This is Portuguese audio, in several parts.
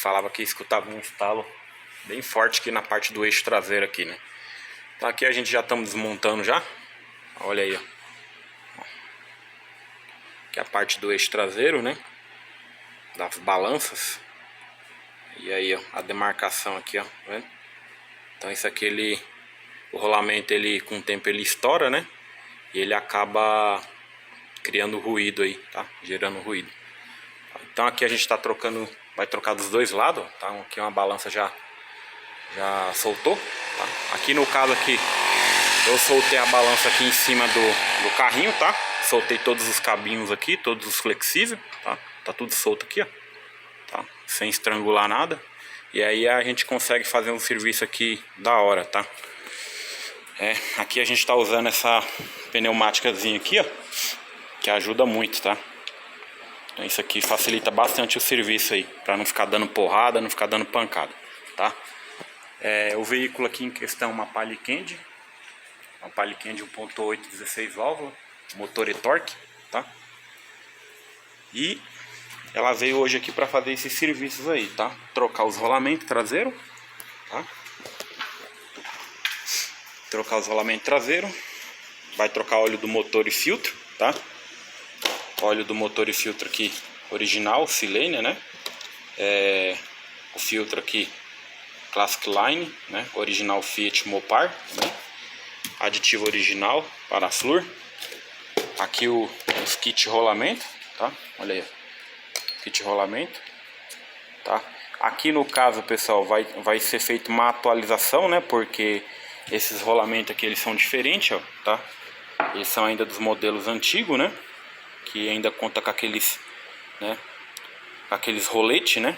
falava que escutava um estalo bem forte aqui na parte do eixo traseiro aqui, né? Então aqui a gente já estamos desmontando já. Olha aí, ó. Aqui é a parte do eixo traseiro, né? Das balanças. E aí, ó, a demarcação aqui, ó, tá vendo? Então isso aqui, o rolamento, ele com o tempo ele estoura, né? E ele acaba criando ruído aí, tá? Gerando ruído. Então aqui a gente tá trocando, vai trocar dos dois lados, tá? Aqui uma balança já soltou, tá? Aqui no caso aqui, eu soltei a balança aqui em cima do carrinho, tá? Soltei todos os cabinhos aqui, todos os flexíveis, tá? Tá tudo solto aqui, ó, tá? Sem estrangular nada. E aí a gente consegue fazer um serviço aqui da hora, tá? Aqui a gente tá usando essa pneumáticazinha aqui, ó, que ajuda muito, tá? Então isso aqui facilita bastante o serviço aí, pra não ficar dando porrada, não ficar dando pancada, tá? O veículo aqui em questão é uma Palio Candy. Uma Palio Candy 1.8, 16 válvulas, motor e torque, tá? E ela veio hoje aqui para fazer esses serviços aí, tá? Trocar os rolamentos traseiros, tá? Trocar os rolamentos traseiros. Vai trocar óleo do motor e filtro, tá? Óleo do motor e filtro aqui original, Silene, né? O filtro aqui Classic Line, né? Original Fiat Mopar, né? Aditivo original Paraflur. Aqui os kit rolamento, tá? Olha aí, kit rolamento, tá? Aqui no caso, pessoal, vai ser feita uma atualização, né? Porque esses rolamentos aqui eles são diferentes, ó, tá? Eles são ainda dos modelos antigos, né? Que ainda conta com aqueles, né? Aqueles roletes, né?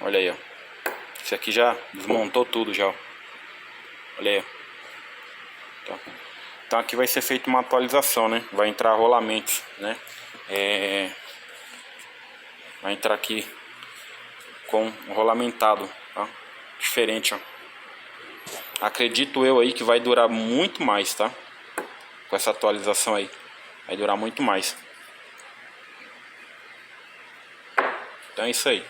Olha aí, ó. Esse aqui já desmontou tudo já, ó. Olha aí, ó. Então aqui vai ser feita uma atualização, né? Vai entrar rolamentos, né? Vai entrar aqui com rolamentado, tá? Diferente, ó. Acredito eu aí que vai durar muito mais, tá? Com essa atualização aí, vai durar muito mais. Então é isso aí.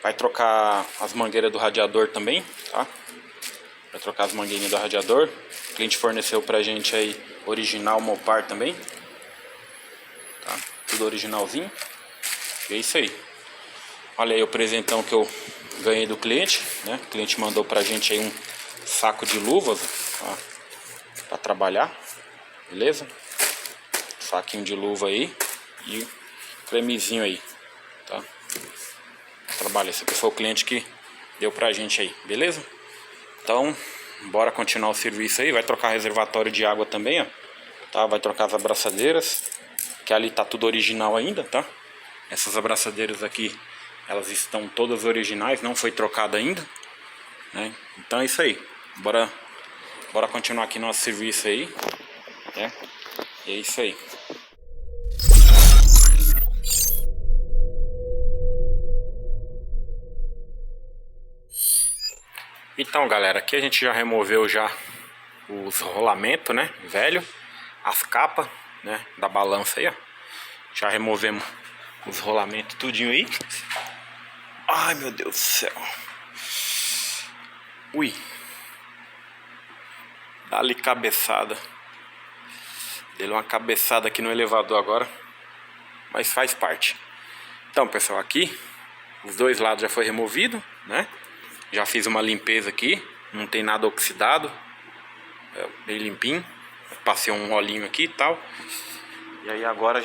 Vai trocar as mangueiras do radiador também, tá? Vai trocar as mangueirinhas do radiador. O cliente forneceu pra gente aí original Mopar também, tá? Tudo originalzinho. E é isso aí. Olha aí o presentão que eu ganhei do cliente, né? O cliente mandou pra gente aí um saco de luvas, tá? Pra trabalhar, beleza? Saquinho de luva aí e cremezinho aí, tá? Trabalha. Esse aqui foi o cliente que deu pra gente aí, beleza? Então, bora continuar o serviço aí. Vai trocar reservatório de água também, ó, tá? Vai trocar as abraçadeiras, que ali tá tudo original ainda, tá? Essas abraçadeiras aqui, elas estão todas originais, não foi trocada ainda, né? Então é isso aí. Bora continuar aqui nosso serviço aí, né? E é isso aí. Então, galera, aqui a gente já removeu já os rolamentos, né, velho, as capas, né, da balança aí, ó. Já removemos os rolamentos tudinho aí. Ai, meu Deus do céu. Ui. Dá-lhe cabeçada. Deu uma cabeçada aqui no elevador agora, mas faz parte. Então, pessoal, aqui os dois lados já foi removido, né? Já fiz uma limpeza aqui, não tem nada oxidado, bem limpinho. Passei um rolinho aqui e tal. E aí agora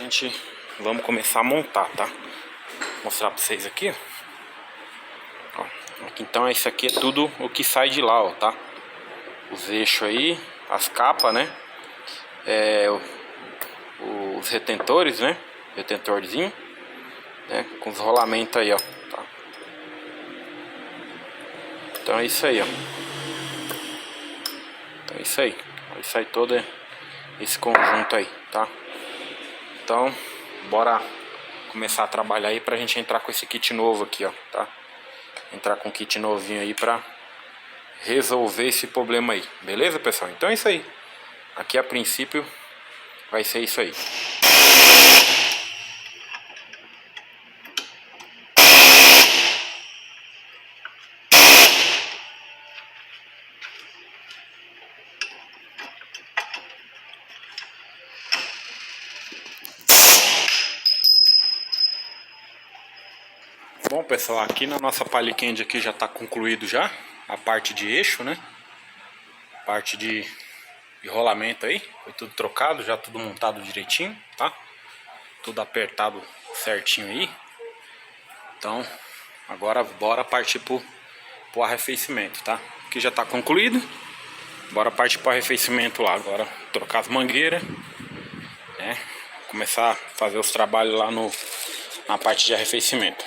vamos começar a montar, tá? Vou mostrar pra vocês aqui, ó. Aqui, então isso aqui é tudo o que sai de lá, ó, tá? Os eixos aí, as capas, né? Os retentores, né? Retentorzinho, né? Com os rolamentos aí, ó, tá? Então é isso aí, ó. Então é isso aí. Vai sair todo esse conjunto aí, tá? Então, bora começar a trabalhar aí pra gente entrar com esse kit novo aqui, ó, tá? Entrar com um kit novinho aí pra resolver esse problema aí, beleza, pessoal? Então é isso aí. Aqui a princípio vai ser isso aí. Bom, pessoal, aqui na nossa Palicandy aqui já está concluído já a parte de eixo, né? Parte de rolamento aí, foi tudo trocado, já tudo montado direitinho, tá? Tudo apertado certinho aí. Então, agora bora partir pro arrefecimento, tá? Aqui já está concluído. Bora partir para o arrefecimento lá agora. Trocar as mangueiras, né? Começar a fazer os trabalhos lá na parte de arrefecimento.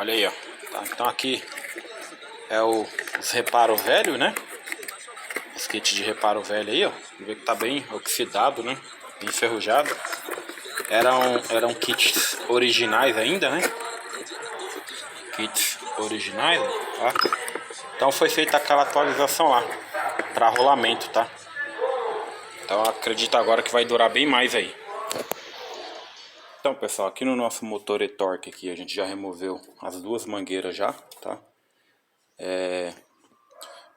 Olha aí, ó. Tá, então aqui é os reparos velhos, né? Os kits de reparo velho aí, ó. Vê que tá bem oxidado, né? Bem enferrujado. Eram kits originais ainda, né? Kits originais, tá? Então foi feita aquela atualização lá para rolamento, tá? Então acredito agora que vai durar bem mais aí. Então, pessoal, aqui no nosso motor e-torque aqui a gente já removeu as duas mangueiras já, tá?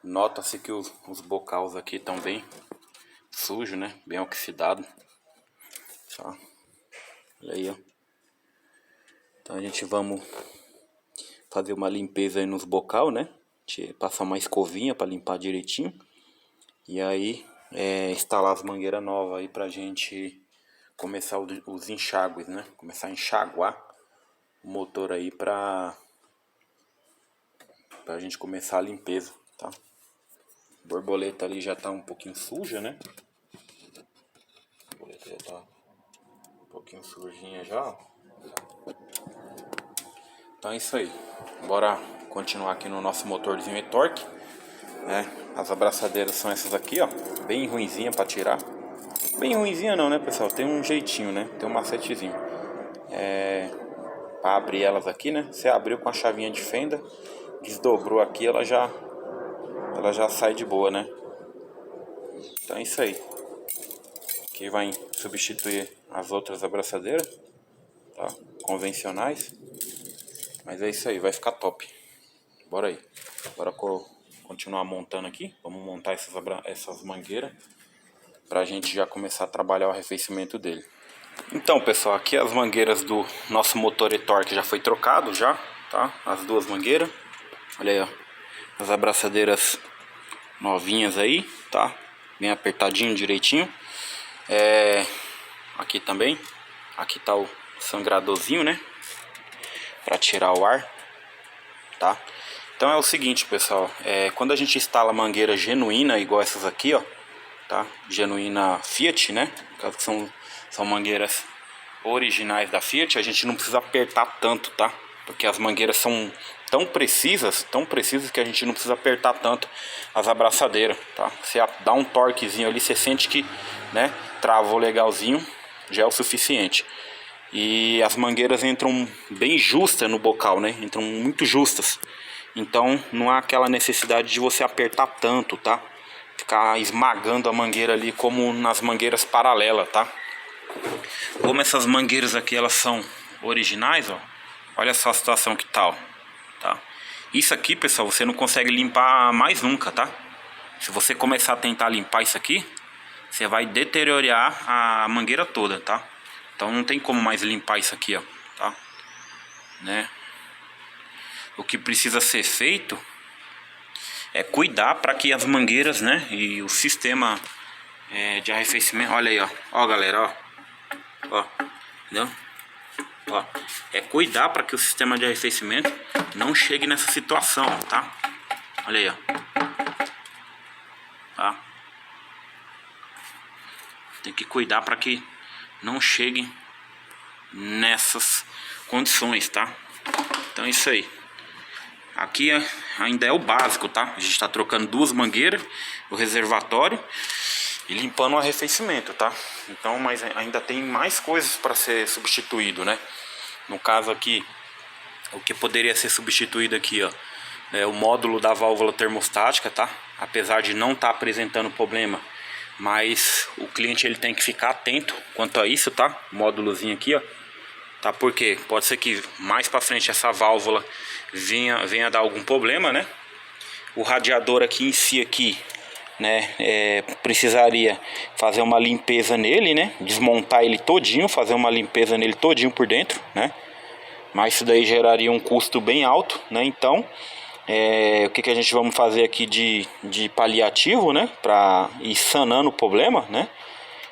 Nota-se que os bocais aqui estão bem sujos, né? Bem oxidados. Tá? Olha aí, ó. Então a gente vamos fazer uma limpeza aí nos bocal, né? Passar uma escovinha para limpar direitinho. E aí instalar as mangueiras novas aí pra gente começar os enxágues, né? Começar a enxaguar o motor aí pra gente começar a limpeza, tá? A borboleta ali já tá um pouquinho suja, né? A borboleta já tá um pouquinho sujinha já, ó. Então é isso aí. Bora continuar aqui no nosso motorzinho e-torque, né? As abraçadeiras são essas aqui, ó. Bem ruinzinha pra tirar. Bem ruinzinha não, né, pessoal? Tem um jeitinho, né? Tem um macetezinho. Pra abrir elas aqui, né? Você abriu com a chavinha de fenda, desdobrou aqui, ela já sai de boa, né? Então é isso aí. Aqui vai substituir as outras abraçadeiras, tá? Convencionais. Mas é isso aí, vai ficar top. Bora aí. Bora continuar montando aqui. Vamos montar essas mangueiras pra gente já começar a trabalhar o arrefecimento dele. Então, pessoal, aqui as mangueiras do nosso motor e-torque já foi trocado já, tá? As duas mangueiras. Olha aí, ó. As abraçadeiras novinhas aí, tá? Bem apertadinho, direitinho. Aqui também. Aqui tá o sangradorzinho, né? Pra tirar o ar, tá? Então é o seguinte, pessoal. Quando a gente instala mangueira genuína, igual essas aqui, ó, tá? Genuína Fiat, né? Que são mangueiras originais da Fiat, a gente não precisa apertar tanto, tá? Porque as mangueiras são tão precisas que a gente não precisa apertar tanto as abraçadeiras, tá? Você dá um torquezinho ali, você sente que, né, travou legalzinho, já é o suficiente. E as mangueiras entram bem justas no bocal, né? Entram muito justas. Então não há aquela necessidade de você apertar tanto, tá? Ficar esmagando a mangueira ali como nas mangueiras paralelas, tá? Como essas mangueiras aqui elas são originais, ó. Olha só a situação que tá, ó, tá? Isso aqui, pessoal, você não consegue limpar mais nunca, tá? Se você começar a tentar limpar isso aqui, você vai deteriorar a mangueira toda, tá? Então não tem como mais limpar isso aqui, ó, tá? Né? O que precisa ser feito é cuidar para que as mangueiras, né, e o sistema de arrefecimento, olha aí, ó, ó, galera, ó, entendeu? Ó, cuidar para que o sistema de arrefecimento não chegue nessa situação, tá? Olha aí, ó, tá? Tem que cuidar para que não chegue nessas condições, tá? Então é isso aí. Aqui ainda é o básico, tá? A gente está trocando duas mangueiras, o reservatório e limpando o arrefecimento, tá? Então, mas ainda tem mais coisas para ser substituído, né? No caso aqui, o que poderia ser substituído aqui, ó, é o módulo da válvula termostática, tá? Apesar de não estar apresentando problema, mas o cliente ele tem que ficar atento quanto a isso, tá? Módulozinho aqui, ó. Tá? Porque pode ser que mais para frente essa válvula venha dar algum problema, né? O radiador aqui em si aqui, né, precisaria fazer uma limpeza nele, né? Desmontar ele todinho, fazer uma limpeza nele todinho por dentro, né? mas isso daí geraria um custo bem alto, né? Então, o que a gente vamos fazer aqui de paliativo, né? Para ir sanando o problema, né?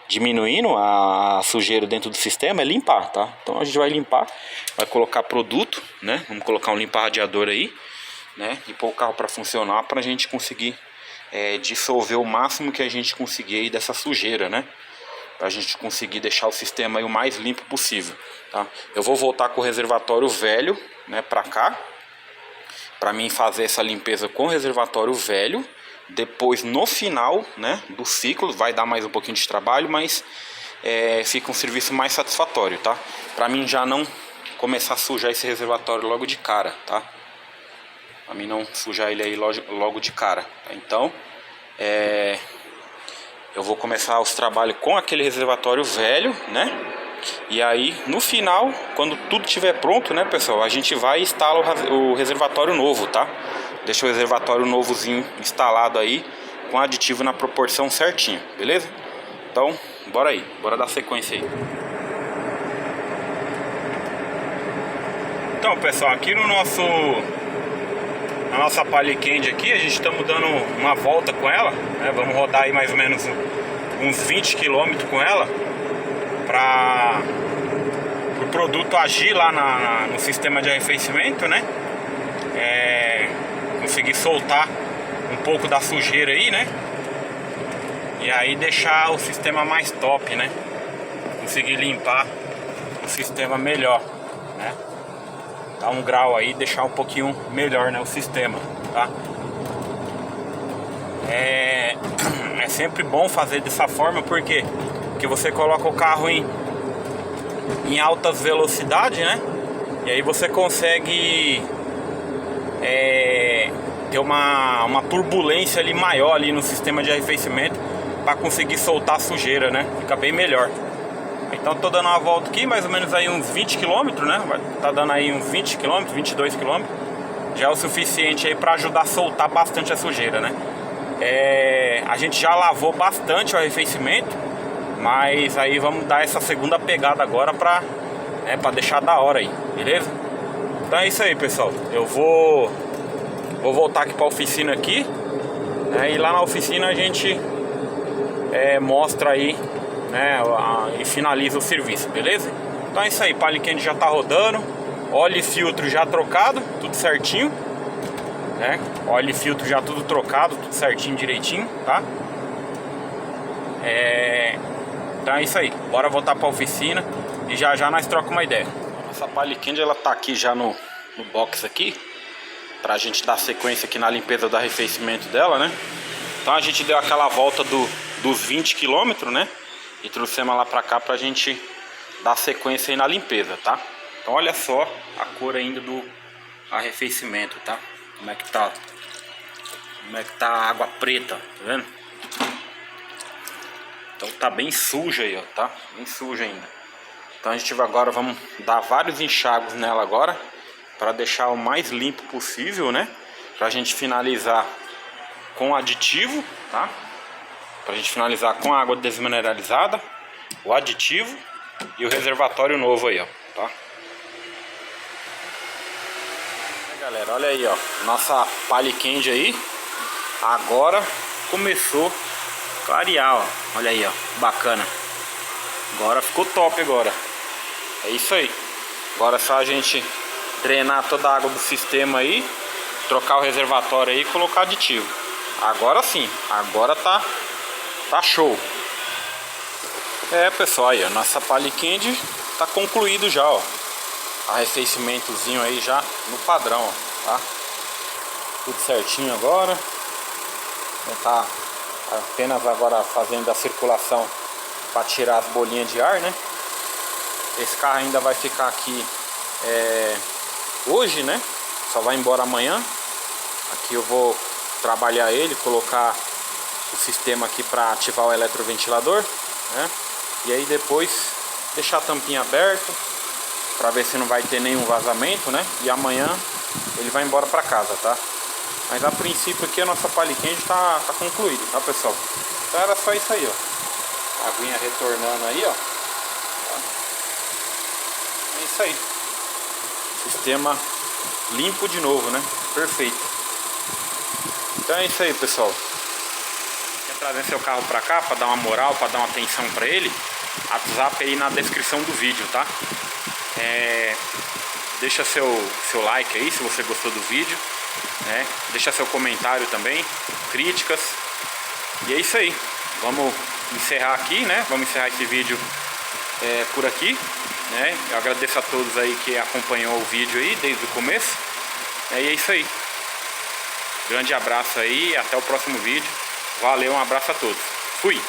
Diminuindo a sujeira dentro do sistema, é limpar, tá? Então a gente vai limpar, vai colocar produto, né? Vamos colocar um limpa radiador aí, né? E pôr o carro para funcionar, para a gente conseguir dissolver o máximo que a gente conseguir aí dessa sujeira, né? Para a gente conseguir deixar o sistema aí o mais limpo possível, tá? Eu vou voltar com o reservatório velho, né? Para cá, para mim fazer essa limpeza com o reservatório velho. Depois no final, né, do ciclo, vai dar mais um pouquinho de trabalho, mas fica um serviço mais satisfatório, tá? Para mim já não começar a sujar esse reservatório logo de cara, tá? Para mim não sujar ele aí logo de cara. Então, eu vou começar os trabalhos com aquele reservatório velho, né? E aí, no final, quando tudo estiver pronto, né, pessoal, a gente vai instalar o reservatório novo, tá? Deixa o reservatório novozinho instalado aí, com aditivo na proporção certinho, beleza? Então, bora aí, bora dar sequência aí. Então, pessoal, aqui na nossa Palio Candy aqui, a gente está dando uma volta com ela, né? Vamos rodar aí mais ou menos uns 20 km com ela, para o produto agir lá no sistema de arrefecimento, né? Conseguir soltar um pouco da sujeira aí, né? E aí deixar o sistema mais top, né? Conseguir limpar o sistema melhor, né? Dar um grau aí, deixar um pouquinho melhor, né, o sistema, tá? É sempre bom fazer dessa forma, porque você coloca o carro em altas velocidades, né? E aí você consegue ter uma turbulência ali maior ali no sistema de arrefecimento, para conseguir soltar a sujeira, né? Fica bem melhor. Então tô dando uma volta aqui, mais ou menos aí uns 20 km, né? Tá dando aí uns 20 km, 22 km. Já é o suficiente aí para ajudar a soltar bastante a sujeira, né? A gente já lavou bastante o arrefecimento, mas aí vamos dar essa segunda pegada agora para deixar da hora aí, beleza? Então é isso aí, pessoal. Eu vou voltar aqui para a oficina aqui, né? E lá na oficina a gente mostra aí, né, e finaliza o serviço, beleza? Então é isso aí, Palio Candy já tá rodando, óleo e filtro já trocado, tudo certinho, né? Óleo e filtro já tudo trocado, tudo certinho, direitinho, tá? Então é isso aí, bora voltar para a oficina e já nós trocamos uma ideia. Essa Palio Candy, ela tá aqui já no box aqui, pra gente dar sequência aqui na limpeza do arrefecimento dela, né? Então a gente deu aquela volta dos 20 km, né? E trouxemos lá pra cá pra gente dar sequência aí na limpeza, tá? Então olha só a cor ainda do arrefecimento, tá? Como é que tá a água preta, tá vendo? Então tá bem suja aí, ó, tá? Bem suja ainda. Então a gente agora vamos dar vários enxágues nela agora, para deixar o mais limpo possível, né? Pra gente finalizar com aditivo, tá? Pra gente finalizar com a água desmineralizada, o aditivo e o reservatório novo aí, ó, tá? Galera, olha aí, ó, nossa Palio Candy aí agora começou a clarear, ó. Olha aí, ó, bacana. Agora ficou top agora. É isso aí. Agora é só a gente drenar toda a água do sistema aí, trocar o reservatório aí e colocar aditivo. Agora sim, agora tá show. Pessoal, aí a nossa Palio Candy tá concluído já, ó. Arrefecimentozinho aí já no padrão, ó, tá? Tudo certinho agora. Tá apenas agora fazendo a circulação para tirar as bolinhas de ar, né? Esse carro ainda vai ficar aqui hoje, né? Só vai embora amanhã. Aqui eu vou trabalhar ele, colocar o sistema aqui para ativar o eletroventilador, né? E aí depois deixar a tampinha aberta para ver se não vai ter nenhum vazamento, né? E amanhã ele vai embora para casa, tá? Mas a princípio aqui a nossa Palio Candy tá concluída, tá, pessoal? Então era só isso aí, ó. A aguinha retornando aí, ó. Tá? É isso aí. Sistema limpo de novo, né? Perfeito. Então é isso aí, pessoal. Quer trazer seu carro pra cá pra dar uma moral, pra dar uma atenção pra ele? WhatsApp aí na descrição do vídeo, tá? Deixa seu like aí se você gostou do vídeo, né? Deixa seu comentário também, críticas. E é isso aí. Vamos encerrar aqui, né? Vamos encerrar esse vídeo por aqui, né? Eu agradeço a todos aí que acompanhou o vídeo aí desde o começo. E é isso aí. Grande abraço aí, até o próximo vídeo. Valeu, um abraço a todos. Fui!